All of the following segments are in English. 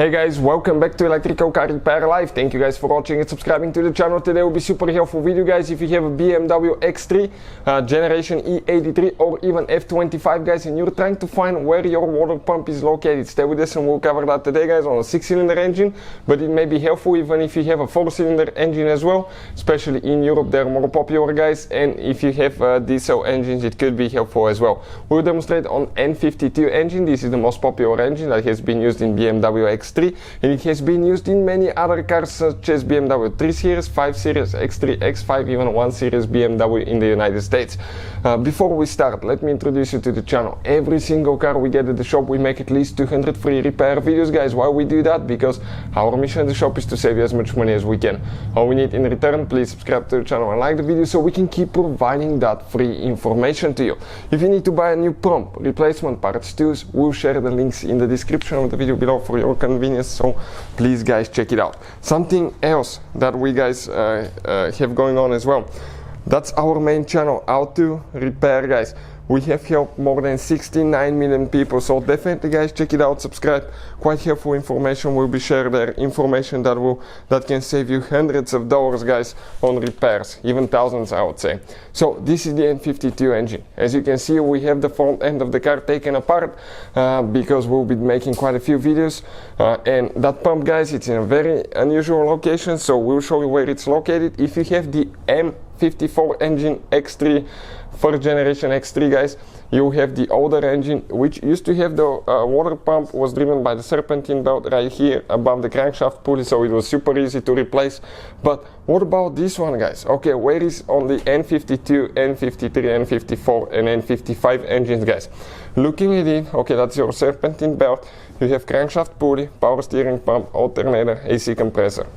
Hey guys, welcome back to Electrical Car Repair Live. Thank you guys for watching and subscribing to the channel. Today will be super helpful video, guys. If you have a BMW X3, generation E83 or even F25, guys, and you're trying to find where your water pump is located, stay with us and we'll cover that today, guys, on a 6-cylinder engine. But it may be helpful even if you have a 4-cylinder engine as well, especially in Europe. They're more popular, guys, and if you have diesel engines, it could be helpful as well. We'll demonstrate on N52 engine. This is the most popular engine that has been used in BMW X3, and it has been used in many other cars such as BMW 3 Series, 5 Series, X3, X5, even 1 Series BMW in the United States. Before we start, let me introduce you to the channel. Every single car we get at the shop, we make at least 200 free repair videos, guys. Why we do that? Because our mission at the shop is to save you as much money as we can. All we need in return, please subscribe to the channel and like the video so we can keep providing that free information to you. If you need to buy a new pump, replacement parts, tools, we'll share the links in the description of the video below for your convenience, so please guys check it out. Something else that we guys have going on as well, that's our main channel, How to Repair, guys. We have helped more than 69 million people, so definitely guys check it out, subscribe. Quite helpful information will be shared there, information that can save you hundreds of dollars, guys, on repairs, even thousands, I would say. So this is the N52 engine. As you can see, we have the front end of the car taken apart because we'll be making quite a few videos, and that pump, guys, it's in a very unusual location, so we'll show you where it's located. If you have the N54 engine X3, first generation X3, guys, you have the older engine which used to have the water pump was driven by the serpentine belt right here above the crankshaft pulley, so it was super easy to replace. But what about this one, guys? Okay, where is on the N52, N53, N54 and N55 engines, guys? Looking at it, okay, that's your serpentine belt. You have crankshaft pulley, power steering pump, alternator, AC compressor.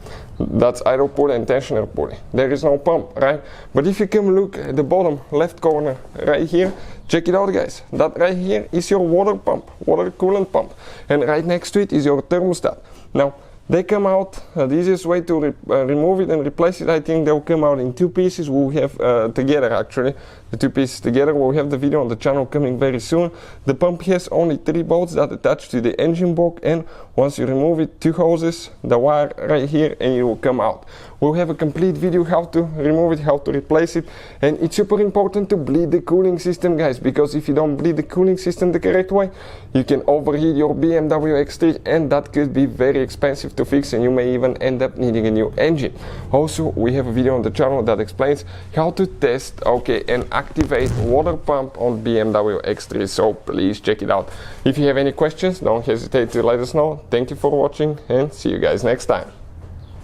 That's idle pulley and tensioner pulley. There is no pump, right? But if you come look at the bottom left corner right here, check it out, guys. That right here is your water pump, water coolant pump. And right next to it is your thermostat. Now, they come out, the easiest way to remove it and replace it, I think they'll come out in two pieces. We'll have together, actually, the two pieces together. We'll have the video on the channel coming very soon. The pump has only 3 bolts that attach to the engine block, and once you remove it, 2 hoses, the wire right here, and it will come out. We'll have a complete video how to remove it, how to replace it, and it's super important to bleed the cooling system, guys, because if you don't bleed the cooling system the correct way, you can overheat your BMW X3, and that could be very expensive to fix, and you may even end up needing a new engine. Also, we have a video on the channel that explains how to test, okay, and activate water pump on BMW X3, so please check it out. If you have any questions, don't hesitate to let us know. Thank you for watching and see you guys next time.